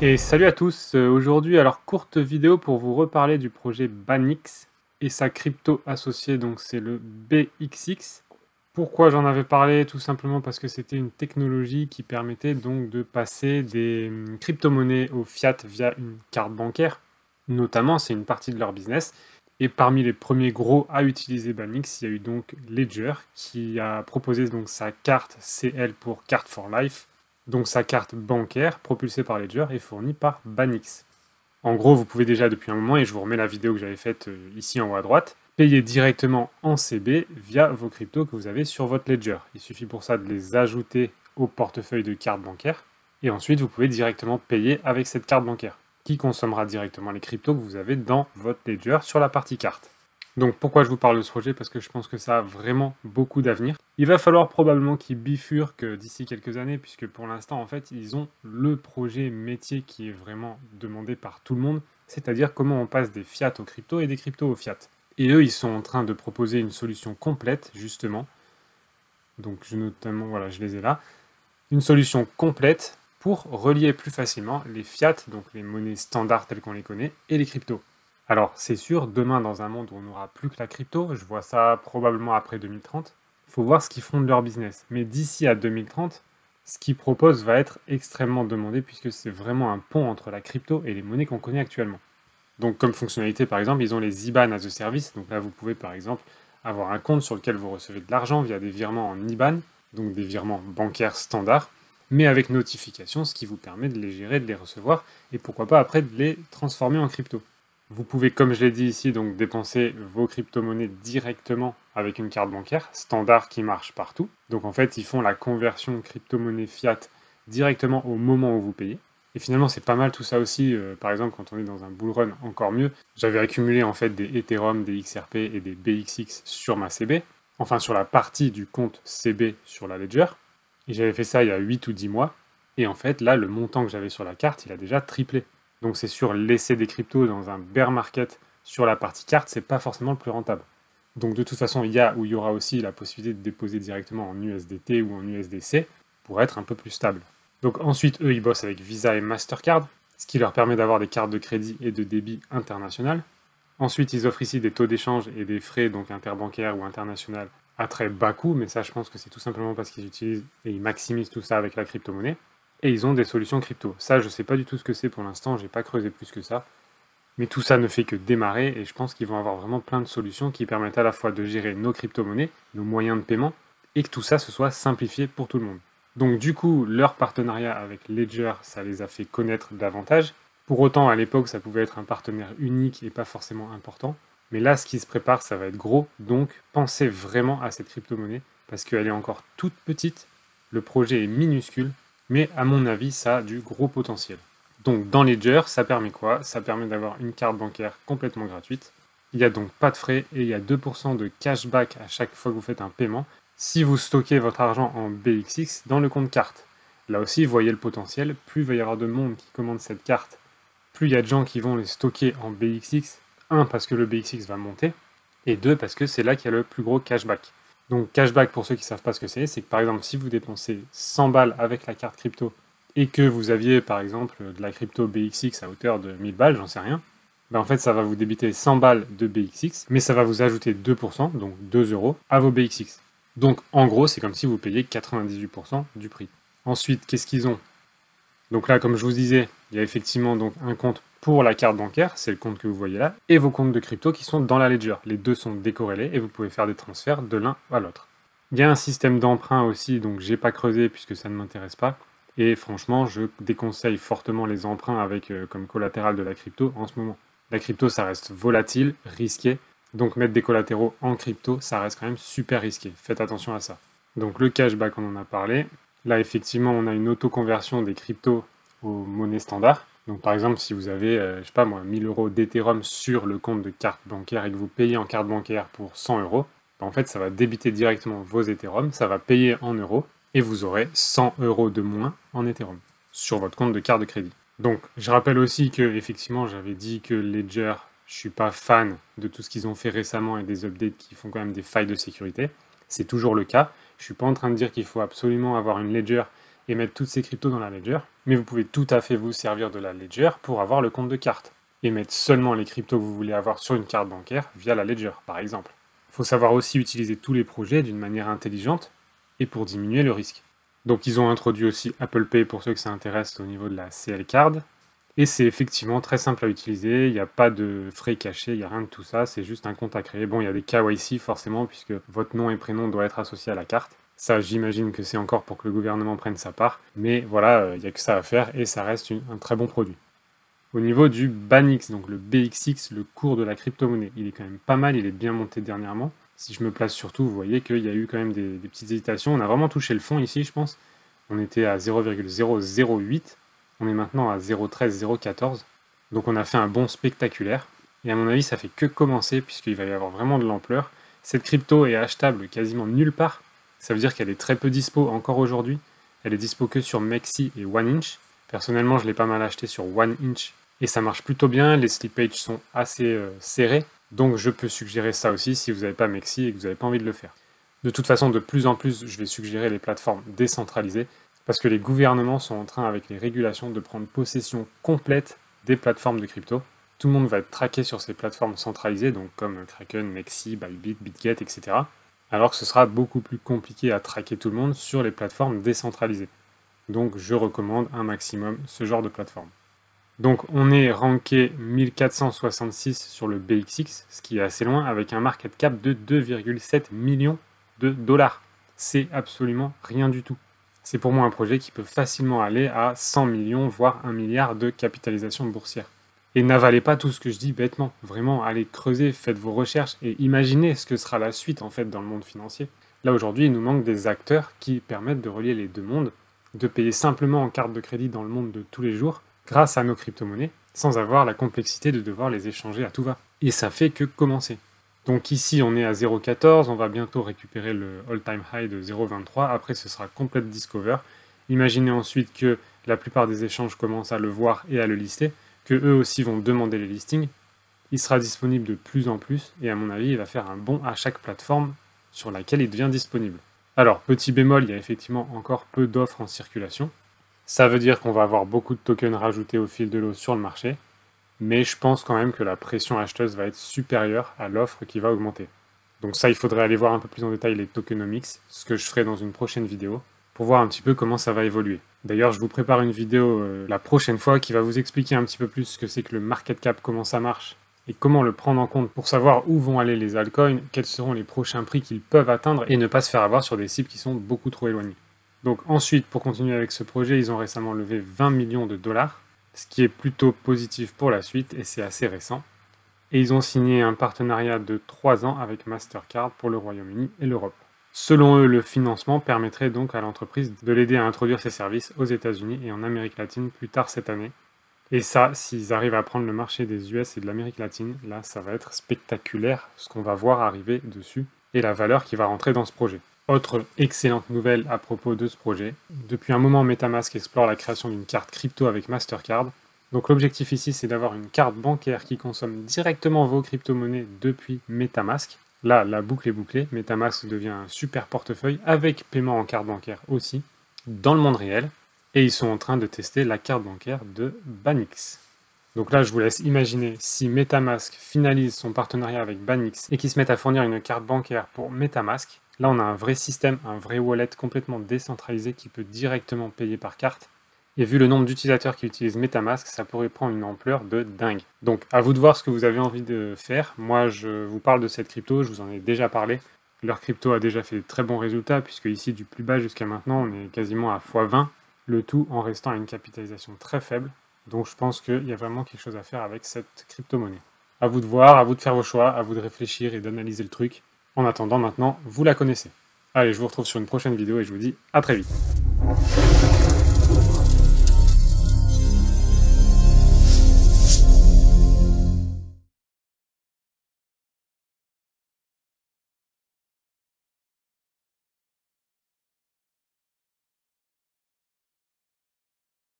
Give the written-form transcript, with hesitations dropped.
Et salut à tous, aujourd'hui alors courte vidéo pour vous reparler du projet Banix et sa crypto associée, donc c'est le BXX. Pourquoi j'en avais parlé? Tout simplement parce que c'était une technologie qui permettait donc de passer des crypto-monnaies au fiat via une carte bancaire, notamment c'est une partie de leur business. Et parmi les premiers gros à utiliser Banix, il y a eu donc Ledger qui a proposé donc sa carte CL pour Card for Life, donc sa carte bancaire propulsée par Ledger est fournie par Banix. En gros, vous pouvez déjà depuis un moment, et je vous remets la vidéo que j'avais faite ici en haut à droite, payer directement en CB via vos cryptos que vous avez sur votre Ledger. Il suffit pour ça de les ajouter au portefeuille de carte bancaire, et ensuite vous pouvez directement payer avec cette carte bancaire, qui consommera directement les cryptos que vous avez dans votre Ledger sur la partie carte. Donc pourquoi je vous parle de ce projet? Parce que je pense que ça a vraiment beaucoup d'avenir. Il va falloir probablement qu'ils bifurquent d'ici quelques années, puisque pour l'instant, en fait, ils ont le projet métier qui est vraiment demandé par tout le monde, c'est-à-dire comment on passe des fiat aux cryptos et des cryptos aux fiat. Et eux, ils sont en train de proposer une solution complète, justement. Donc notamment, voilà, je les ai là. Une solution complète pour relier plus facilement les fiat, donc les monnaies standards telles qu'on les connaît, et les cryptos. Alors, c'est sûr, demain, dans un monde où on n'aura plus que la crypto, je vois ça probablement après 2030, il faut voir ce qu'ils font de leur business. Mais d'ici à 2030, ce qu'ils proposent va être extrêmement demandé puisque c'est vraiment un pont entre la crypto et les monnaies qu'on connaît actuellement. Donc, comme fonctionnalité, par exemple, ils ont les IBAN as a service. Donc là, vous pouvez, par exemple, avoir un compte sur lequel vous recevez de l'argent via des virements en IBAN, donc des virements bancaires standards, mais avec notification, ce qui vous permet de les gérer, de les recevoir, et pourquoi pas après de les transformer en crypto. Vous pouvez, comme je l'ai dit ici, donc dépenser vos crypto-monnaies directement avec une carte bancaire standard qui marche partout. Donc en fait, ils font la conversion crypto-monnaie fiat directement au moment où vous payez. Et finalement, c'est pas mal tout ça aussi. Par exemple, quand on est dans un bull run, encore mieux. J'avais accumulé en fait des Ethereum, des XRP et des BXX sur ma CB. Enfin, sur la partie du compte CB sur la Ledger. Et j'avais fait ça il y a 8 ou 10 mois. Et en fait, là, le montant que j'avais sur la carte, il a déjà triplé. Donc c'est sûr, laisser des cryptos dans un bear market sur la partie carte, c'est pas forcément le plus rentable. Donc de toute façon, il y aura aussi la possibilité de déposer directement en USDT ou en USDC pour être un peu plus stable. Donc ensuite, eux, ils bossent avec Visa et Mastercard, ce qui leur permet d'avoir des cartes de crédit et de débit internationales. Ensuite, ils offrent ici des taux d'échange et des frais donc interbancaires ou internationaux à très bas coût, mais ça, je pense que c'est tout simplement parce qu'ils utilisent et ils maximisent tout ça avec la crypto-monnaie. Et ils ont des solutions crypto. Ça, je sais pas du tout ce que c'est pour l'instant, j'ai pas creusé plus que ça. Mais tout ça ne fait que démarrer et je pense qu'ils vont avoir vraiment plein de solutions qui permettent à la fois de gérer nos crypto-monnaies, nos moyens de paiement, et que tout ça se soit simplifié pour tout le monde. Donc du coup, leur partenariat avec Ledger, ça les a fait connaître davantage. Pour autant, à l'époque, ça pouvait être un partenaire unique et pas forcément important. Mais là, ce qui se prépare, ça va être gros. Donc, pensez vraiment à cette crypto-monnaie parce qu'elle est encore toute petite. Le projet est minuscule, mais à mon avis, ça a du gros potentiel. Donc, dans Ledger, ça permet quoi? Ça permet d'avoir une carte bancaire complètement gratuite. Il n'y a donc pas de frais et il y a 2% de cashback à chaque fois que vous faites un paiement si vous stockez votre argent en BXX dans le compte carte. Là aussi, vous voyez le potentiel. Plus il va y avoir de monde qui commande cette carte, plus il y a de gens qui vont les stocker en BXX. Un, parce que le BXX va monter, et deux, parce que c'est là qu'il y a le plus gros cashback. Donc cashback, pour ceux qui ne savent pas ce que c'est que par exemple, si vous dépensez 100 balles avec la carte crypto, et que vous aviez par exemple de la crypto BXX à hauteur de 1000 balles, j'en sais rien, ben en fait ça va vous débiter 100 balles de BXX, mais ça va vous ajouter 2%, donc 2 euros, à vos BXX. Donc en gros, c'est comme si vous payiez 98% du prix. Ensuite, qu'est-ce qu'ils ont? Donc là, comme je vous disais, il y a effectivement donc un compte pour la carte bancaire, c'est le compte que vous voyez là, et vos comptes de crypto qui sont dans la Ledger. Les deux sont décorrélés et vous pouvez faire des transferts de l'un à l'autre. Il y a un système d'emprunt aussi, donc j'ai pas creusé puisque ça ne m'intéresse pas. Et franchement, je déconseille fortement les emprunts avec comme collatéral de la crypto en ce moment. La crypto, ça reste volatile, risqué. Donc mettre des collatéraux en crypto, ça reste quand même super risqué. Faites attention à ça. Donc le cashback, on en a parlé. Là, effectivement, on a une autoconversion des cryptos aux monnaies standards. Donc par exemple, si vous avez, je sais pas moi, 1000 euros d'Ethereum sur le compte de carte bancaire et que vous payez en carte bancaire pour 100 euros, en fait, ça va débiter directement vos Ethereum, ça va payer en euros, et vous aurez 100 euros de moins en Ethereum sur votre compte de carte de crédit. Donc, je rappelle aussi que, effectivement, j'avais dit que Ledger, je suis pas fan de tout ce qu'ils ont fait récemment et des updates qui font quand même des failles de sécurité. C'est toujours le cas. Je suis pas en train de dire qu'il faut absolument avoir une Ledger et mettre toutes ces cryptos dans la Ledger. Mais vous pouvez tout à fait vous servir de la Ledger pour avoir le compte de carte, et mettre seulement les cryptos que vous voulez avoir sur une carte bancaire via la Ledger, par exemple. Il faut savoir aussi utiliser tous les projets d'une manière intelligente, et pour diminuer le risque. Donc ils ont introduit aussi Apple Pay pour ceux que ça intéresse au niveau de la CL Card, et c'est effectivement très simple à utiliser, il n'y a pas de frais cachés, il n'y a rien de tout ça, c'est juste un compte à créer. Bon, il y a des KYC forcément, puisque votre nom et prénom doivent être associés à la carte. Ça, j'imagine que c'est encore pour que le gouvernement prenne sa part, mais voilà, il n'y a que ça à faire, et ça reste un très bon produit. Au niveau du BANX, donc le BXX, le cours de la crypto-monnaie, il est quand même pas mal, il est bien monté dernièrement. Si je me place surtout, vous voyez qu'il y a eu quand même des petites hésitations. On a vraiment touché le fond ici, je pense. On était à 0,008. On est maintenant à 0,13, 0,14. Donc on a fait un bond spectaculaire. Et à mon avis, ça fait que commencer, puisqu'il va y avoir vraiment de l'ampleur. Cette crypto est achetable quasiment nulle part. Ça veut dire qu'elle est très peu dispo encore aujourd'hui. Elle est dispo que sur Mexi et OneInch. Personnellement, je l'ai pas mal acheté sur OneInch. Et ça marche plutôt bien. Les slipages sont assez serrés. Donc je peux suggérer ça aussi si vous n'avez pas Mexi et que vous n'avez pas envie de le faire. De toute façon, de plus en plus, je vais suggérer les plateformes décentralisées, parce que les gouvernements sont en train, avec les régulations, de prendre possession complète des plateformes de crypto. Tout le monde va être traqué sur ces plateformes centralisées, donc comme Kraken, Mexi, Bybit, BitGet, etc. Alors que ce sera beaucoup plus compliqué à traquer tout le monde sur les plateformes décentralisées. Donc je recommande un maximum ce genre de plateforme. Donc on est ranké 1466 sur le BXX, ce qui est assez loin, avec un market cap de 2,7 millions de dollars. C'est absolument rien du tout. C'est pour moi un projet qui peut facilement aller à 100 millions, voire 1 milliard de capitalisation boursière. Et n'avalez pas tout ce que je dis bêtement. Vraiment, allez creuser, faites vos recherches et imaginez ce que sera la suite en fait dans le monde financier. Là aujourd'hui, il nous manque des acteurs qui permettent de relier les deux mondes, de payer simplement en carte de crédit dans le monde de tous les jours, grâce à nos crypto-monnaies, sans avoir la complexité de devoir les échanger à tout va. Et ça fait que commencer. Donc ici, on est à 0,14, on va bientôt récupérer le all-time high de 0,23, après ce sera complète discover. Imaginez ensuite que la plupart des échanges commencent à le voir et à le lister, que eux aussi vont demander les listings. Il sera disponible de plus en plus, et à mon avis, il va faire un bond à chaque plateforme sur laquelle il devient disponible. Alors, petit bémol, il y a effectivement encore peu d'offres en circulation. Ça veut dire qu'on va avoir beaucoup de tokens rajoutés au fil de l'eau sur le marché, mais je pense quand même que la pression acheteuse va être supérieure à l'offre qui va augmenter. Donc ça, il faudrait aller voir un peu plus en détail les tokenomics, ce que je ferai dans une prochaine vidéo, pour voir un petit peu comment ça va évoluer. D'ailleurs, je vous prépare une vidéo la prochaine fois qui va vous expliquer un petit peu plus ce que c'est que le market cap, comment ça marche, et comment le prendre en compte pour savoir où vont aller les altcoins, quels seront les prochains prix qu'ils peuvent atteindre, et ne pas se faire avoir sur des cibles qui sont beaucoup trop éloignées. Donc ensuite, pour continuer avec ce projet, ils ont récemment levé 20 millions de dollars, ce qui est plutôt positif pour la suite, et c'est assez récent. Et ils ont signé un partenariat de 3 ans avec Mastercard pour le Royaume-Uni et l'Europe. Selon eux, le financement permettrait donc à l'entreprise de l'aider à introduire ses services aux États-Unis et en Amérique latine plus tard cette année. Et ça, s'ils arrivent à prendre le marché des US et de l'Amérique latine, là, ça va être spectaculaire ce qu'on va voir arriver dessus et la valeur qui va rentrer dans ce projet. Autre excellente nouvelle à propos de ce projet, depuis un moment MetaMask explore la création d'une carte crypto avec Mastercard. Donc l'objectif ici c'est d'avoir une carte bancaire qui consomme directement vos crypto-monnaies depuis MetaMask. Là la boucle est bouclée, MetaMask devient un super portefeuille avec paiement en carte bancaire aussi, dans le monde réel. Et ils sont en train de tester la carte bancaire de BANX. Donc là je vous laisse imaginer si MetaMask finalise son partenariat avec BANX et qu'ils se mettent à fournir une carte bancaire pour MetaMask. Là, on a un vrai système, un vrai wallet complètement décentralisé qui peut directement payer par carte. Et vu le nombre d'utilisateurs qui utilisent MetaMask, ça pourrait prendre une ampleur de dingue. Donc, à vous de voir ce que vous avez envie de faire. Moi, je vous parle de cette crypto, je vous en ai déjà parlé. Leur crypto a déjà fait de très bons résultats, puisque ici, du plus bas jusqu'à maintenant, on est quasiment à x20, le tout en restant à une capitalisation très faible. Donc, je pense qu'il y a vraiment quelque chose à faire avec cette crypto-monnaie. À vous de voir, à vous de faire vos choix, à vous de réfléchir et d'analyser le truc. En attendant, maintenant, vous la connaissez. Allez, je vous retrouve sur une prochaine vidéo et je vous dis à très vite.